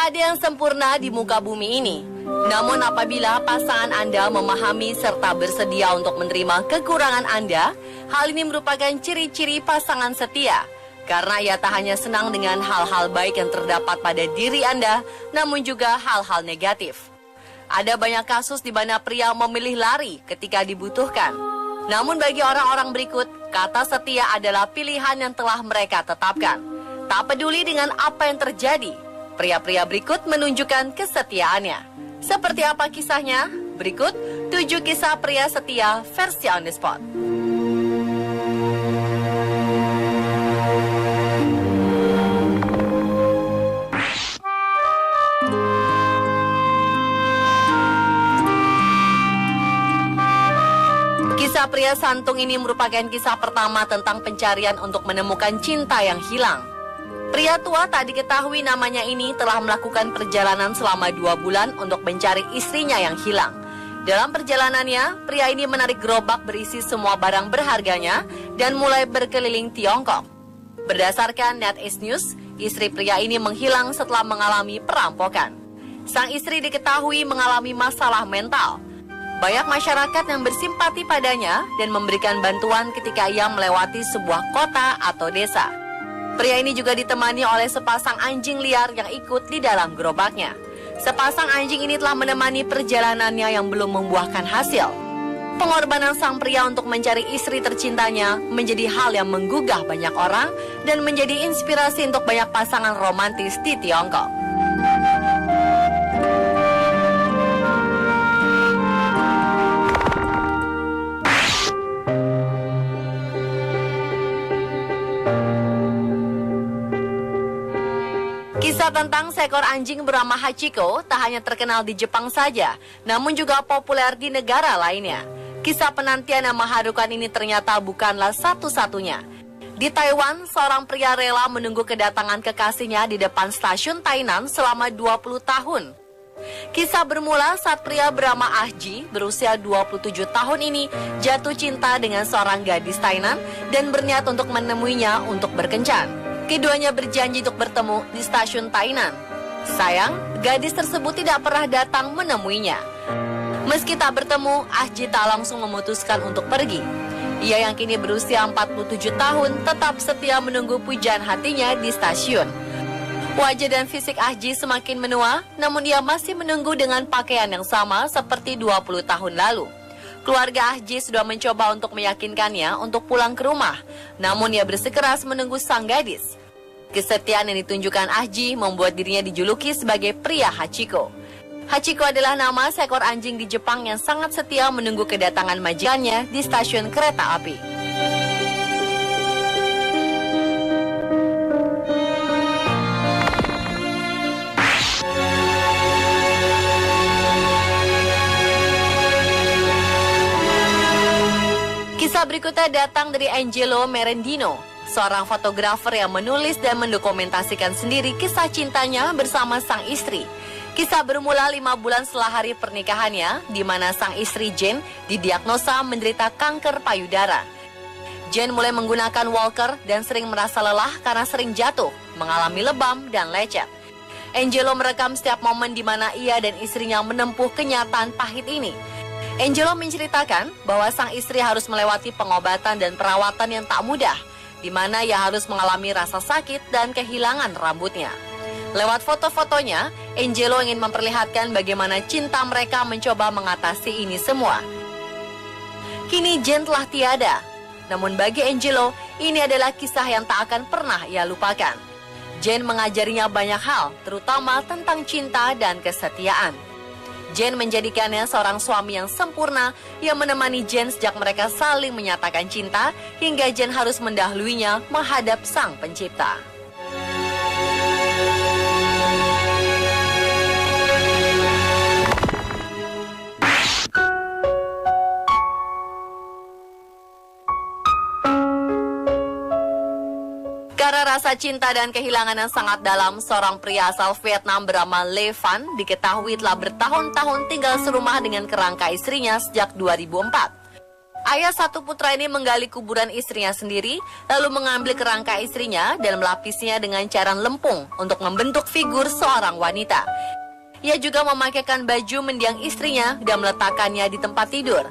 Tak ada yang sempurna di muka bumi ini. Namun apabila pasangan Anda memahami serta bersedia untuk menerima kekurangan Anda, hal ini merupakan ciri-ciri pasangan setia. Karena ia tak hanya senang dengan hal-hal baik yang terdapat pada diri Anda, namun juga hal-hal negatif. Ada banyak kasus di mana pria memilih lari ketika dibutuhkan. Namun bagi orang-orang berikut, kata setia adalah pilihan yang telah mereka tetapkan. Tak peduli dengan apa yang terjadi, pria-pria berikut menunjukkan kesetiaannya. Seperti apa kisahnya? Berikut 7 kisah pria setia versi on the spot. Kisah pria santung ini merupakan kisah pertama tentang pencarian untuk menemukan cinta yang hilang. Pria tua tak diketahui namanya ini telah melakukan perjalanan selama 2 bulan untuk mencari istrinya yang hilang. Dalam perjalanannya, pria ini menarik gerobak berisi semua barang berharganya dan mulai berkeliling Tiongkok. Berdasarkan NetEase News, istri pria ini menghilang setelah mengalami perampokan. Sang istri diketahui mengalami masalah mental. Banyak masyarakat yang bersimpati padanya dan memberikan bantuan ketika ia melewati sebuah kota atau desa. Pria ini juga ditemani oleh sepasang anjing liar yang ikut di dalam gerobaknya. Sepasang anjing ini telah menemani perjalanannya yang belum membuahkan hasil. Pengorbanan sang pria untuk mencari istri tercintanya menjadi hal yang menggugah banyak orang dan menjadi inspirasi untuk banyak pasangan romantis di Tiongkok. Kisah tentang seekor anjing bernama Hachiko tak hanya terkenal di Jepang saja, namun juga populer di negara lainnya. Kisah penantian yang mengharukan ini ternyata bukanlah satu-satunya. Di Taiwan, seorang pria rela menunggu kedatangan kekasihnya di depan stasiun Tainan selama 20 tahun. Kisah bermula saat pria bernama Ahji berusia 27 tahun ini jatuh cinta dengan seorang gadis Tainan dan berniat untuk menemuinya untuk berkencan. Keduanya berjanji untuk bertemu di stasiun Tainan. Sayang, gadis tersebut tidak pernah datang menemuinya. Meski tak bertemu, Ahji tak langsung memutuskan untuk pergi. Ia yang kini berusia 47 tahun tetap setia menunggu pujaan hatinya di stasiun. Wajah dan fisik Ahji semakin menua, namun ia masih menunggu dengan pakaian yang sama seperti 20 tahun lalu. Keluarga Ahji sudah mencoba untuk meyakinkannya untuk pulang ke rumah, namun ia bersikeras menunggu sang gadis. Kesetiaan yang ditunjukkan Ahji membuat dirinya dijuluki sebagai pria Hachiko. Hachiko adalah nama seekor anjing di Jepang yang sangat setia menunggu kedatangan majikannya di stasiun kereta api. Kisah berikutnya datang dari Angelo Merendino, seorang fotografer yang menulis dan mendokumentasikan sendiri kisah cintanya bersama sang istri. Kisah bermula 5 bulan setelah hari pernikahannya, di mana sang istri Jane didiagnosa menderita kanker payudara. Jane mulai menggunakan walker dan sering merasa lelah karena sering jatuh, mengalami lebam dan lecet. Angelo merekam setiap momen di mana ia dan istrinya menempuh kenyataan pahit ini. Angelo menceritakan bahwa sang istri harus melewati pengobatan dan perawatan yang tak mudah, di mana ia harus mengalami rasa sakit dan kehilangan rambutnya. Lewat foto-fotonya, Angelo ingin memperlihatkan bagaimana cinta mereka mencoba mengatasi ini semua. Kini Jane telah tiada, namun bagi Angelo, ini adalah kisah yang tak akan pernah ia lupakan. Jane mengajarinya banyak hal, terutama tentang cinta dan kesetiaan. Jane menjadikannya seorang suami yang sempurna yang menemani Jane sejak mereka saling menyatakan cinta hingga Jane harus mendahuluinya menghadap sang pencipta. Karena rasa cinta dan kehilangan yang sangat dalam, seorang pria asal Vietnam bernama Le Van diketahui telah bertahun-tahun tinggal serumah dengan kerangka istrinya sejak 2004. Ayah satu putra ini menggali kuburan istrinya sendiri, lalu mengambil kerangka istrinya dan melapisnya dengan cairan lempung untuk membentuk figur seorang wanita. Ia juga memakaikan baju mendiang istrinya dan meletakkannya di tempat tidur.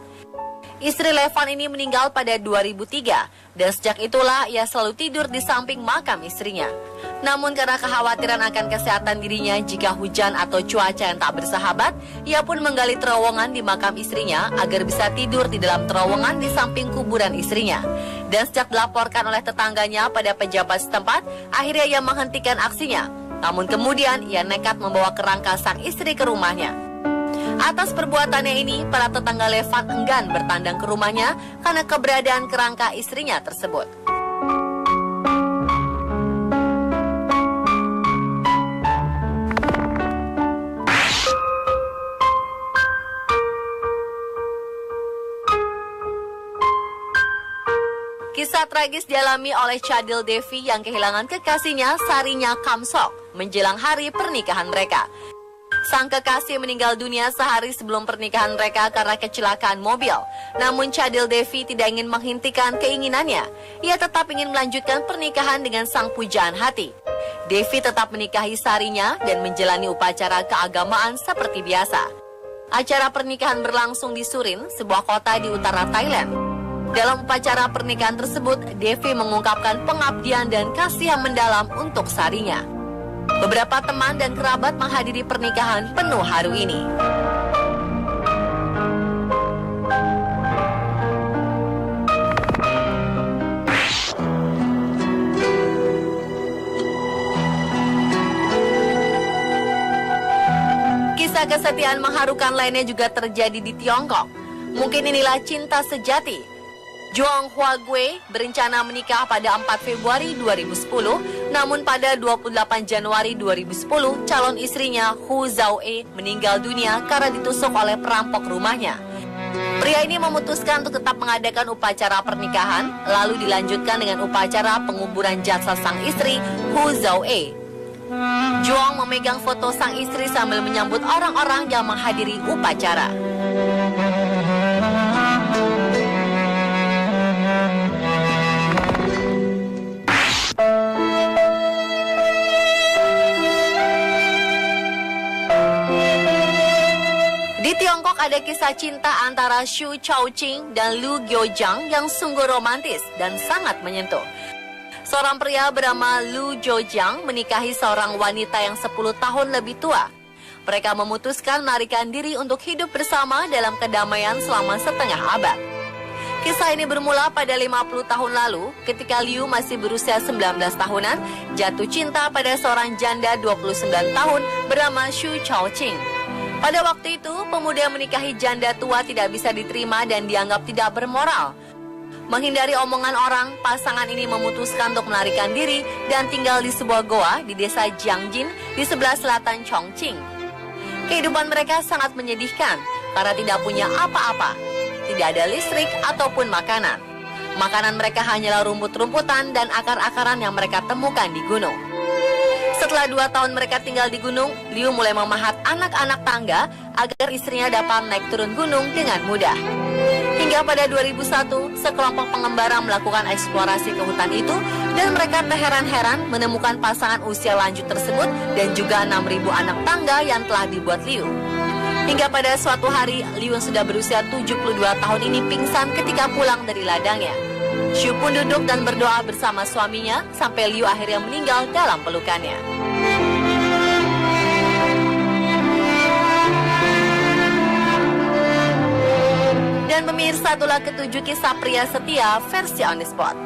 Istri Levan ini meninggal pada 2003 dan sejak itulah ia selalu tidur di samping makam istrinya. Namun karena kekhawatiran akan kesehatan dirinya jika hujan atau cuaca yang tak bersahabat, ia pun menggali terowongan di makam istrinya agar bisa tidur di dalam terowongan di samping kuburan istrinya. Dan sejak dilaporkan oleh tetangganya pada pejabat setempat, akhirnya ia menghentikan aksinya. Namun kemudian ia nekat membawa kerangka sang istri ke rumahnya. Atas perbuatannya ini, para tetangga Levan enggan bertandang ke rumahnya karena keberadaan kerangka istrinya tersebut. Kisah tragis dialami oleh Chadil Devi yang kehilangan kekasihnya Sarinya Kamsok menjelang hari pernikahan mereka. Sang kekasih meninggal dunia sehari sebelum pernikahan mereka karena kecelakaan mobil. Namun Chadil Devi tidak ingin menghentikan keinginannya. Ia tetap ingin melanjutkan pernikahan dengan sang pujaan hati. Devi tetap menikahi Sarinya dan menjalani upacara keagamaan seperti biasa. Acara pernikahan berlangsung di Surin, sebuah kota di utara Thailand. Dalam upacara pernikahan tersebut, Devi mengungkapkan pengabdian dan kasih yang mendalam untuk Sarinya. Beberapa teman dan kerabat menghadiri pernikahan penuh haru ini. Kisah kesetiaan mengharukan lainnya juga terjadi di Tiongkok. Mungkin inilah cinta sejati. Zhuang Huague berencana menikah pada 4 Februari 2010, namun pada 28 Januari 2010, calon istrinya Hu Zhaoe meninggal dunia karena ditusuk oleh perampok rumahnya. Pria ini memutuskan untuk tetap mengadakan upacara pernikahan, lalu dilanjutkan dengan upacara penguburan jasad sang istri Hu Zhaoe. Zhuang memegang foto sang istri sambil menyambut orang-orang yang menghadiri upacara. Di Tiongkok ada kisah cinta antara Xu Chaoqing dan Liu Guojiang yang sungguh romantis dan sangat menyentuh. Seorang pria bernama Liu Guojiang menikahi seorang wanita yang 10 tahun lebih tua. Mereka memutuskan melarikan diri untuk hidup bersama dalam kedamaian selama setengah abad. Kisah ini bermula pada 50 tahun lalu ketika Liu masih berusia 19 tahunan, jatuh cinta pada seorang janda 29 tahun bernama Xu Chaoqing. Pada waktu itu, pemuda yang menikahi janda tua tidak bisa diterima dan dianggap tidak bermoral. Menghindari omongan orang, pasangan ini memutuskan untuk melarikan diri dan tinggal di sebuah goa di desa Jiangjin di sebelah selatan Chongqing. Kehidupan mereka sangat menyedihkan karena tidak punya apa-apa. Tidak ada listrik ataupun makanan. Makanan mereka hanyalah rumput-rumputan dan akar-akaran yang mereka temukan di gunung. Setelah 2 tahun mereka tinggal di gunung, Liu mulai memahat anak-anak tangga agar istrinya dapat naik turun gunung dengan mudah. Hingga pada 2001, sekelompok pengembara melakukan eksplorasi ke hutan itu dan mereka terheran-heran menemukan pasangan usia lanjut tersebut dan juga 6.000 anak tangga yang telah dibuat Liu. Hingga pada suatu hari, Liu yang sudah berusia 72 tahun ini pingsan ketika pulang dari ladangnya. Xu pun duduk dan berdoa bersama suaminya sampai Liu akhirnya meninggal dalam pelukannya. Dan pemirsa, itulah ketujuh kisah pria setia versi On The Spot.